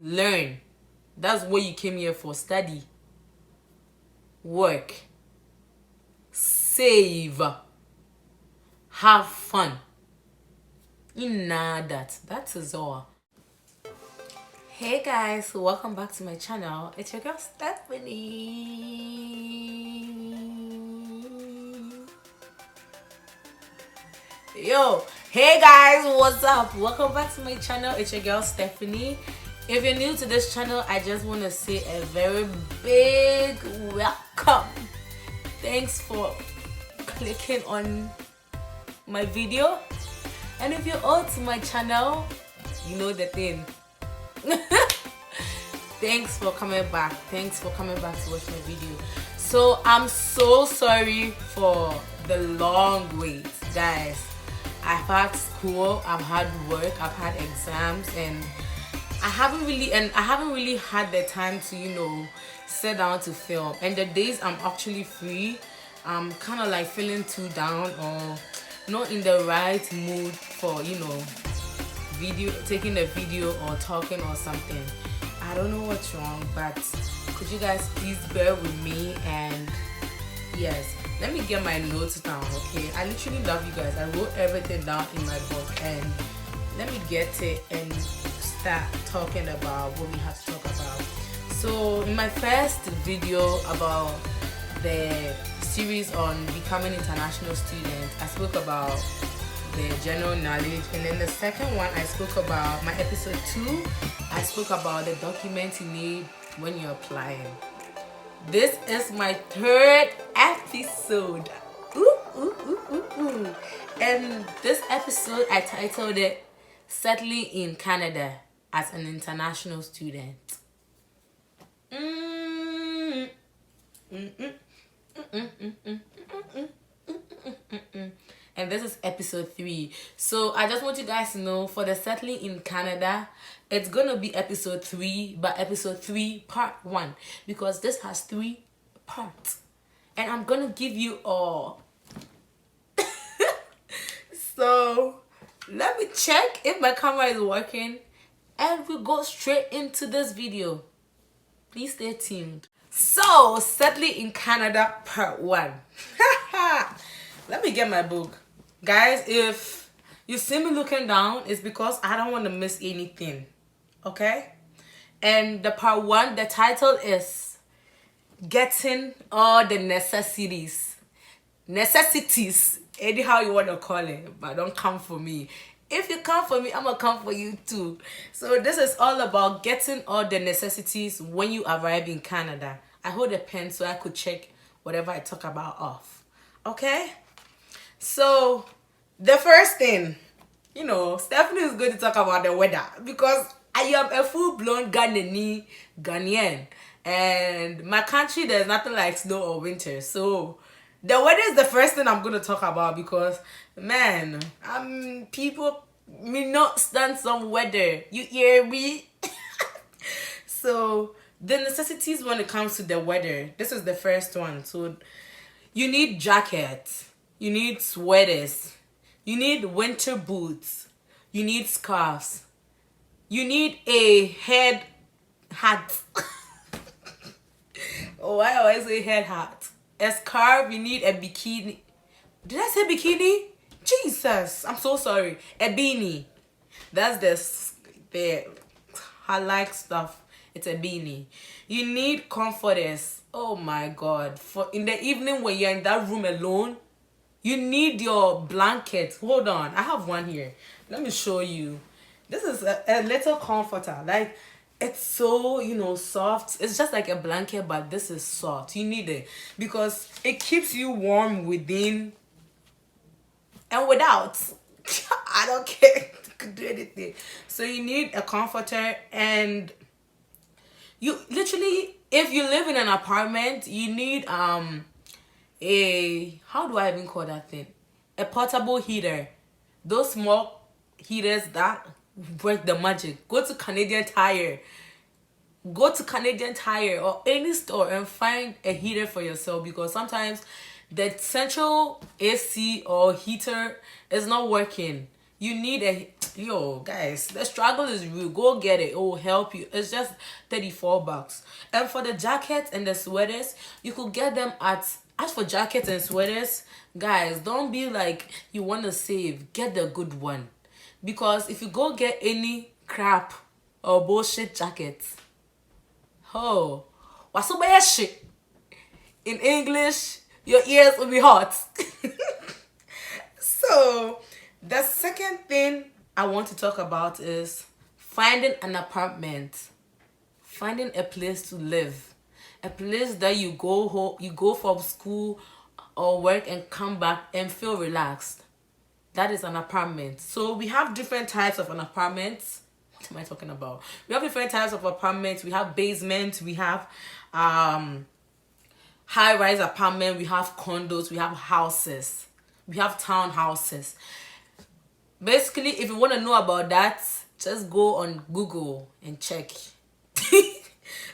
learn. That's what you came here for. Study, work, save, have fun. That is all. Hey guys, welcome back to my channel. It's your girl Stephanie. Yo, hey guys, what's up? Welcome back to my channel. It's your girl Stephanie. If you're new to this channel, I just want to say a very big welcome. Thanks for clicking on my video. And if you're old to my channel, you know the thing. Thanks for coming back. Thanks for coming back to watch my video. So I'm so sorry for the long wait, guys. I've had school, I've had work, I've had exams, and I haven't really had the time to sit down to film. And the days I'm actually free, I'm kind of like feeling too down or not in the right mood for taking a video or talking or something. I don't know what's wrong, but could you guys please bear with me? And yes, let me get my notes down, okay? I literally love you guys. I wrote everything down in my book, and let me get it and start talking about what we have to talk about. So in my first video about the series on becoming international students, I spoke about the general knowledge, and then the second one I spoke about my episode 2. I spoke about the documents you need when you're applying. This is my third episode. And this episode I titled it Settling in Canada as an International Student. And this is episode 3. So I just want you guys to know, for the settling in Canada, it's gonna be episode 3, but episode 3 part 1, because this has 3 parts, and I'm gonna give you all. So let me check if my camera is working, and we'll go straight into this video. Please stay tuned. So, settling in Canada part 1. Let me get my book. Guys, if you see me looking down, it's because I don't want to miss anything. Okay? And the part 1, the title is Getting All the Necessities. Necessities. Anyhow you want to call it. But don't come for me. If you come for me, I'm going to come for you too. So this is all about getting all the necessities when you arrive in Canada. I hold a pen so I could check whatever I talk about off. Okay? So, the first thing, Stephanie is going to talk about the weather, because I am a full-blown Ghanaian. And my country, there's nothing like snow or winter. So, the weather is the first thing I'm going to talk about, because, man, people may not stand some weather. You hear me? So, the necessities when it comes to the weather, this is the first one. So, you need jackets. You need sweaters. You need winter boots. You need scarves. You need a head hat. Oh, I always say head hat. A scarf. You need a bikini. Did I say bikini? Jesus, I'm so sorry. A beanie. That's the I like stuff. It's a beanie. You need comforters. Oh my God. For in the evening when you're in that room alone, you need your blanket. Hold on. I have one here. Let me show you. This is a little comforter. Like, it's so, soft. It's just like a blanket, but this is soft. You need it because it keeps you warm within and without. I don't care. Could do anything. So you need a comforter, and you literally, if you live in an apartment, you need how do I even call that thing? A portable heater. Those small heaters that work the magic. Go to Canadian Tire or any store and find a heater for yourself, because sometimes the central AC or heater is not working. You need Yo, guys, the struggle is real. Go get it. It will help you. It's just 34 bucks. And for the jackets and the sweaters, you could get them at, as for jackets and sweaters, guys, don't be like you want to save. Get the good one. Because if you go get any crap or bullshit jackets, oh, what's so bad shit? In English, your ears will be hot. So, the second thing I want to talk about is finding an apartment, finding a place to live, a place that you go home, you go from school or work and come back and feel relaxed. That is an apartment. So we have different types of an apartment. What am I talking about? We have different types of apartments. We have basement, we have high-rise apartment, we have condos, we have houses, we have townhouses. Basically, if you want to know about that, just go on Google and check.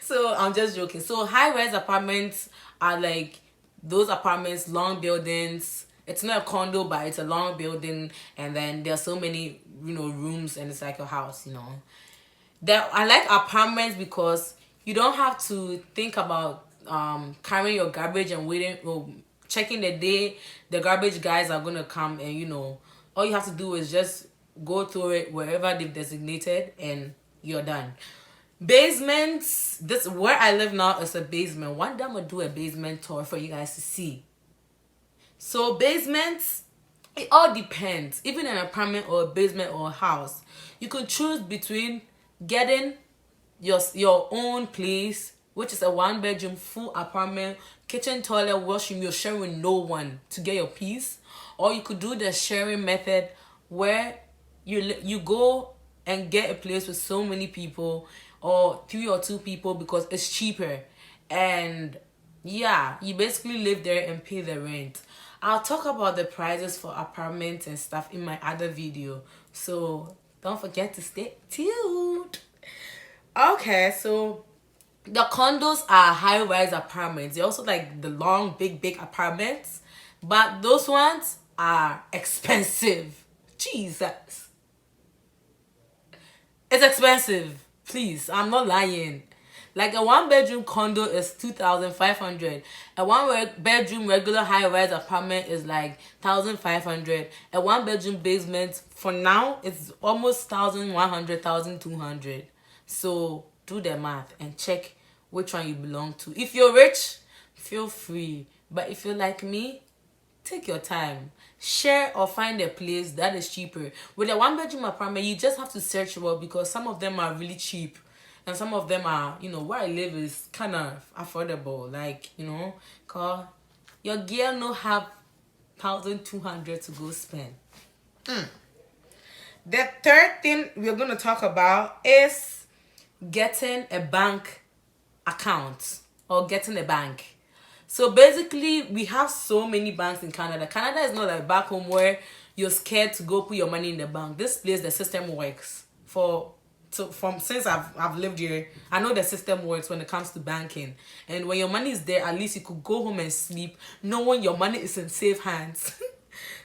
So I'm just joking. So high-rise apartments are like those apartments, long buildings. It's not a condo, but it's a long building, and then there are so many, rooms, and it's like a house, I like apartments because you don't have to think about carrying your garbage and waiting or checking the day the garbage guys are gonna come, and all you have to do is just go through it wherever they've designated and you're done. Basements, this where I live now is a basement. One day I'm gonna do a basement tour for you guys to see. So basements, it all depends. Even an apartment or a basement or a house, you can choose between getting your own place, which is a 1-bedroom full apartment, kitchen, toilet, washroom. You're sharing with no one to get your peace, or you could do the sharing method where you go and get a place with so many people, or 3 or 2 people, because it's cheaper. And yeah, you basically live there and pay the rent. I'll talk about the prices for apartments and stuff in my other video, so don't forget to stay tuned. Okay, so the condos are high-rise apartments. They're also like the long, big apartments, but those ones are expensive. Jesus, it's expensive. Please, I'm not lying. Like a 1-bedroom condo is 2,500. A 1-bedroom regular high-rise apartment is like 1,500. A 1-bedroom basement for now it's almost 1,100, 1,200. So do the math and check which one you belong to. If you're rich, feel free. But if you're like me, take your time. Share or find a place that is cheaper. With a 1-bedroom apartment, you just have to search well, because some of them are really cheap. And some of them are, where I live is kind of affordable. Like, cause your girl no have 1,200 to go spend. The third thing we're going to talk about is getting a bank account or getting a bank. So basically, we have so many banks in Canada. Canada is not like back home where you're scared to go put your money in the bank. This place, the system works. Since I've lived here, I know the system works when it comes to banking. And when your money is there, at least you could go home and sleep knowing your money is in safe hands.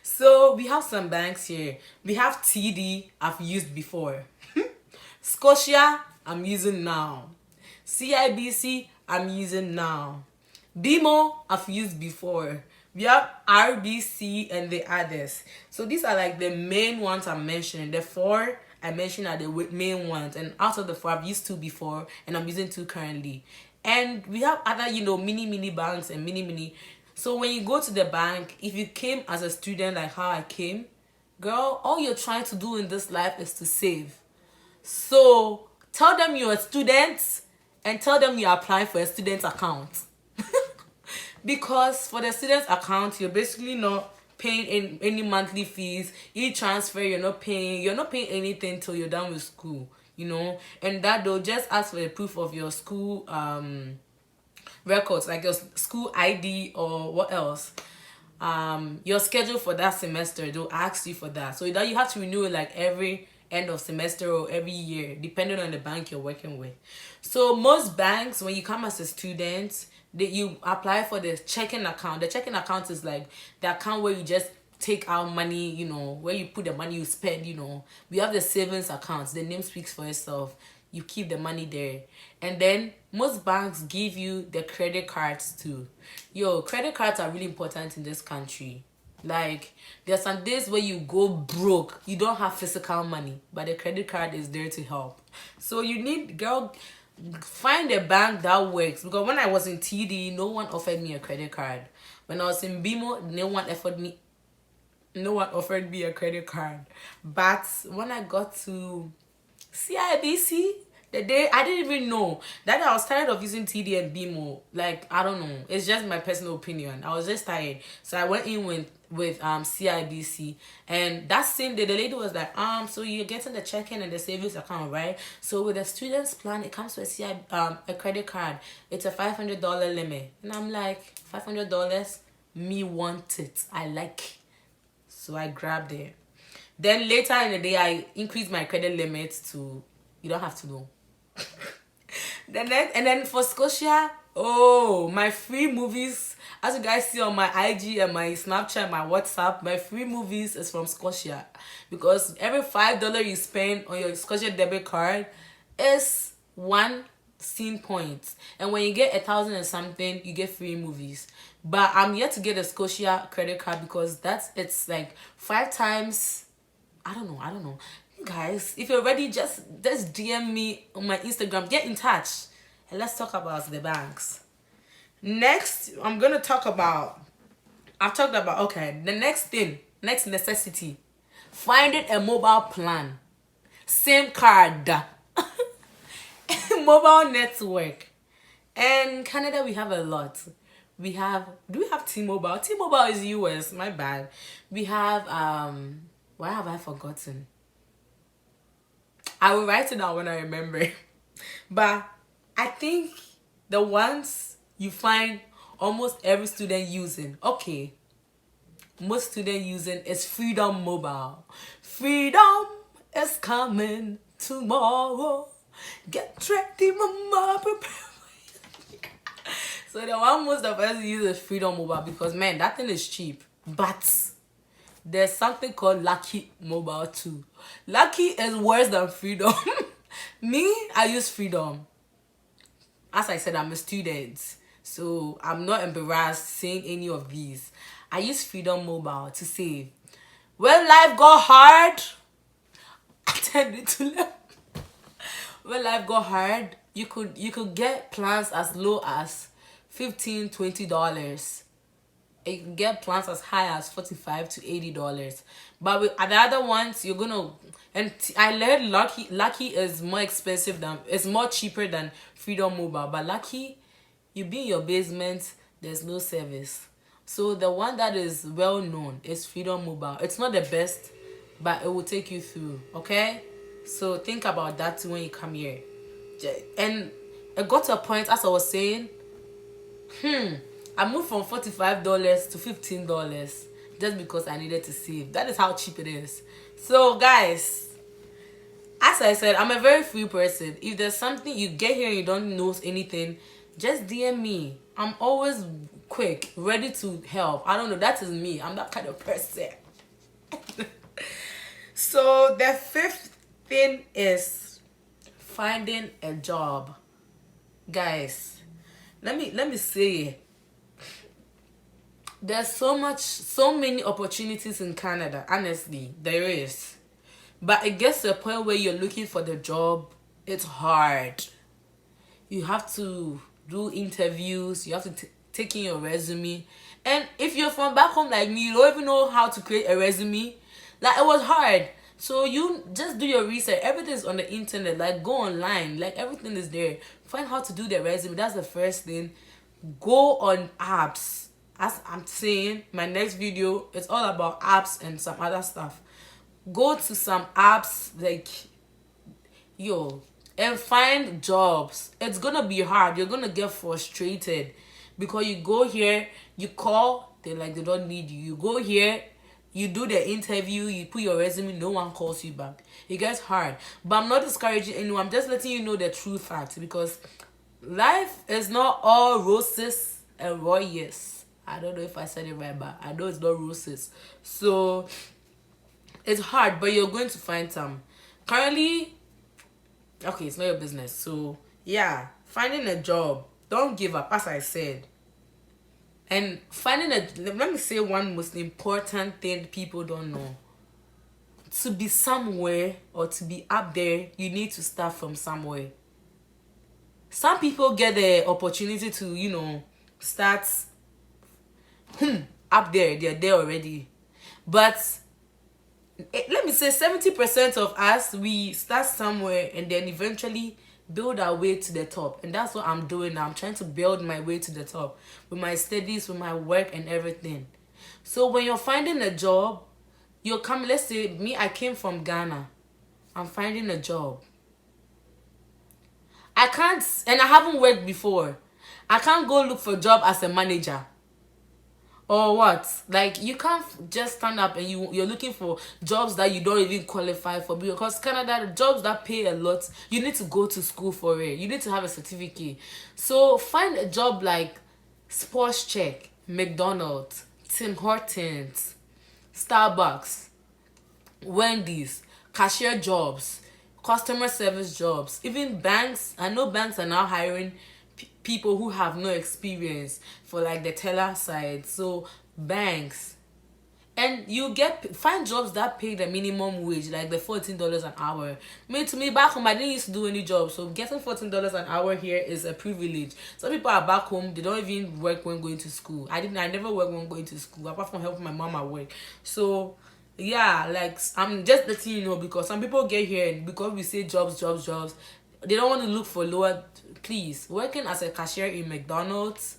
So we have some banks here. We have TD, I've used before. Scotia, I'm using now. CIBC, I'm using now. BMO, I've used before. We have RBC and the others. So these are like the main ones I'm mentioning. The 4 I mentioned are the main ones, and out of the 4 I've used 2 before and I'm using 2 currently. And we have other mini banks and mini. So when you go to the bank, if you came as a student like how I came, girl, all you're trying to do in this life is to save. So tell them you're a student and tell them you're applying for a student account. Because for the student account, you're basically not paying any monthly fees. E-transfer, you're not paying anything till you're done with school, and that they'll just ask for a proof of your school records, like your school ID, or what else, your schedule for that semester. They'll ask you for that, so that you have to renew it like every end of semester or every year, depending on the bank you're working with. So most banks, when you come as a student, you apply for the checking account. The checking account is like the account where you just take out money, you know, where you put the money you spend, you know. We have the savings accounts. The name speaks for itself. You keep the money there. And then most banks give you the credit cards too. Yo, credit cards are really important in this country. Like, there's some days where you go broke, you don't have physical money, but the credit card is there to help. So you need, girl, find a bank that works. Because when I was in TD, no one offered me a credit card. When I was in BMO, no one offered me a credit card. But when I got to CIBC, the day I didn't even know that I was tired of using TD and BMO. Like, I don't know, it's just my personal opinion. I was just tired, so I went in with CIBC, and that same day the lady was like, so you're getting the checking and the savings account, right? So with the students plan, it comes with a credit card. It's a $500 limit, and I'm like, $500? Me want it, I like. So I grabbed it. Then later in the day, I increased my credit limit to, you don't have to know. And then for Scotia, oh, my free movies, as you guys see on my IG and my Snapchat, my WhatsApp, my free movies is from Scotia. Because every $5 you spend on your Scotia debit card is 1 scene point. And when you get 1,000 and something, you get free movies. But I'm yet to get a Scotia credit card because it's like 5 times. I don't know. Guys, if you're ready, just DM me on my Instagram. Get in touch. And let's talk about the banks. Next, I'm going to talk about... I've talked about... Okay, the next necessity. Finding a mobile plan. SIM card. Mobile network. In Canada, we have a lot. Do we have T-Mobile? T-Mobile is US. My bad. We have... Why have I forgotten? I will write it down when I remember. But I think the ones you find almost every student using. Okay. Most student using is Freedom Mobile. Freedom is coming tomorrow. Get ready, mama. So the one most of us use is Freedom Mobile because, man, that thing is cheap. But there's something called Lucky Mobile too. Lucky is worse than Freedom. Me, I use Freedom. As I said, I'm a student, so I'm not embarrassed saying any of these. I use Freedom Mobile to save. When life got hard, I tended to live. When life got hard, you could get plans as low as $15, $20. You can get plans as high as $45 to $80. But with the other ones, you're gonna... And I learned Lucky is more expensive than... It's more cheaper than Freedom Mobile. But Lucky, you be in your basement, there's no service. So the one that is well known is Freedom Mobile. It's not the best, but it will take you through, okay? So think about that when you come here. And it got to a point, as I was saying, I moved from $45 to $15 just because I needed to save. That is how cheap it is. So guys, as I said, I'm a very free person. If there's something you get here and you don't know anything, just DM me. I'm always quick, ready to help. I don't know, that is me. I'm that kind of person. So the 5th thing is finding a job. Guys, let me say it. There's so many opportunities in Canada. Honestly, there is. But it gets to a point where you're looking for the job. It's hard. You have to do interviews. You have to take in your resume. And if you're from back home like me, you don't even know how to create a resume. Like, it was hard. So you just do your research. Everything's on the internet. Like, go online. Like, everything is there. Find how to do the resume. That's the first thing. Go on apps. As I'm saying, my next video is all about apps and some other stuff. Go to some apps like, and find jobs. It's gonna be hard. You're gonna get frustrated because you go here, you call, they don't need you. You go here, you do the interview, you put your resume, no one calls you back. It gets hard. But I'm not discouraging anyone. I'm just letting you know the true fact, because life is not all roses and royals. I don't know if I said it right, but I know it's not roses. So it's hard, but you're going to find some. Currently, okay, it's not your business. So yeah, finding a job, don't give up, as I said. And let me say one most important thing people don't know. To be somewhere or to be up there, you need to start from somewhere. Some people get the opportunity to, start up there. They're there already. But let me say 70% of us, we start somewhere and then eventually build our way to the top. And that's what I'm doing now. I'm trying to build my way to the top with my studies, with my work and everything. So when you're finding a job, let's say me, I came from Ghana. I'm finding a job. I can't, and I haven't worked before. I can't go look for a job as a manager. Or what? Like, you can't just stand up and you're looking for jobs that you don't even qualify for, because Canada, jobs that pay a lot, you need to go to school for it. You need to have a certificate. So find a job like Sports Check, McDonald's, Tim Hortons, Starbucks, Wendy's, cashier jobs, customer service jobs, even banks. I know banks are now hiring people who have no experience for like the teller side. So banks, and you find jobs that pay the minimum wage, like the $14 an hour. To me back home, I didn't used to do any job, so getting $14 an hour here is a privilege. Some people are back home, they don't even work when going to school. I never work when going to school, apart from helping my mom at work. So yeah, like, I'm just letting you know, because some people get here and because we say jobs, they don't want to look for lower. Please, working as a cashier in McDonald's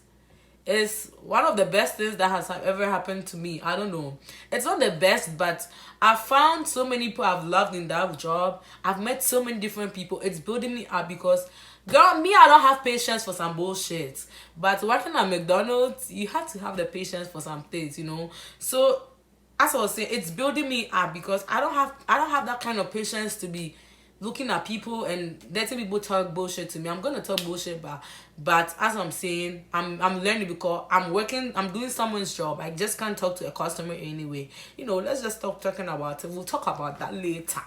is one of the best things that has ever happened to me. I don't know, it's not the best, but I found so many people I've loved in that job. I've met so many different people. It's building me up, because girl, me, I don't have patience for some bullshit. But working at McDonald's, you have to have the patience for some things, So as I was saying, it's building me up, because I don't have that kind of patience to be looking at people and letting people talk bullshit to me. I'm gonna talk bullshit, but as I'm saying, I'm learning, because I'm doing someone's job. I just can't talk to a customer anyway. Let's just stop talking about it. We'll talk about that later.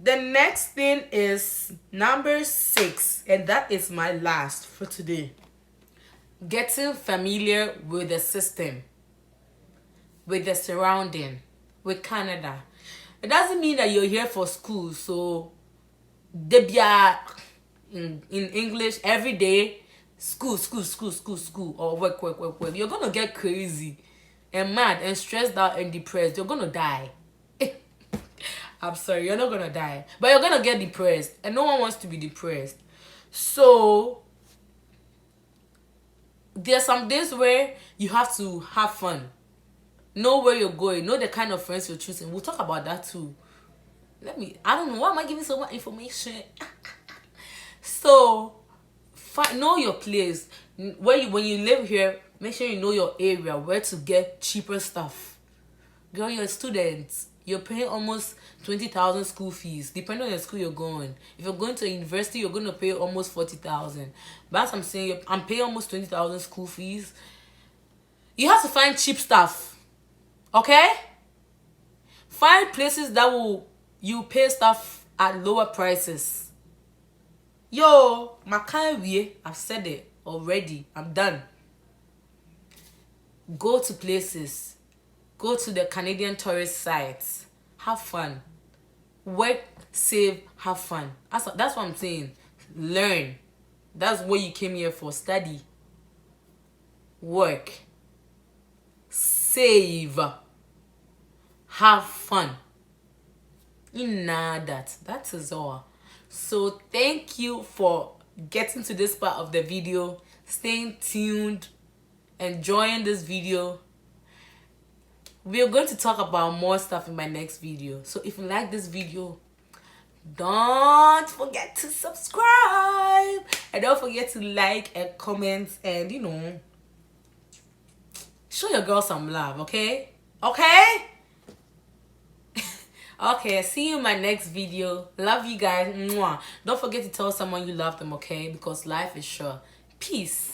The next thing is number 6, and that is my last for today. Getting familiar with the system, with the surrounding, with Canada. It doesn't mean that you're here for school, so they be in English every day, school, or work. You're gonna get crazy and mad and stressed out and depressed. You're gonna die. I'm sorry, you're not gonna die, but you're gonna get depressed, and no one wants to be depressed. So there's some days where you have to have fun. Know where you're going. Know the kind of friends you're choosing. We'll talk about that too. I don't know. Why am I giving so much information? So, know your place. When you live here, make sure you know your area, where to get cheaper stuff. Girl, you're a student. You're paying almost 20,000 school fees, depending on the school you're going. If you're going to a university, you're going to pay almost 40,000. But as I'm saying, I'm paying almost 20,000 school fees. You have to find cheap stuff. Okay? Find places that you pay stuff at lower prices. Yo, I've said it already. I'm done. Go to places. Go to the Canadian tourist sites. Have fun. Work, save, have fun. That's what I'm saying. Learn. That's what you came here for. Study. Work. Save. Have fun. That is all. So thank you for getting to this part of the video, staying tuned, enjoying this video. We are going to talk about more stuff in my next video. So if you like this video, don't forget to subscribe, and don't forget to like and comment, and show your girl some love. Okay? Okay, see you in my next video. Love you guys. Mwah. Don't forget to tell someone you love them, okay? Because life is short. Peace.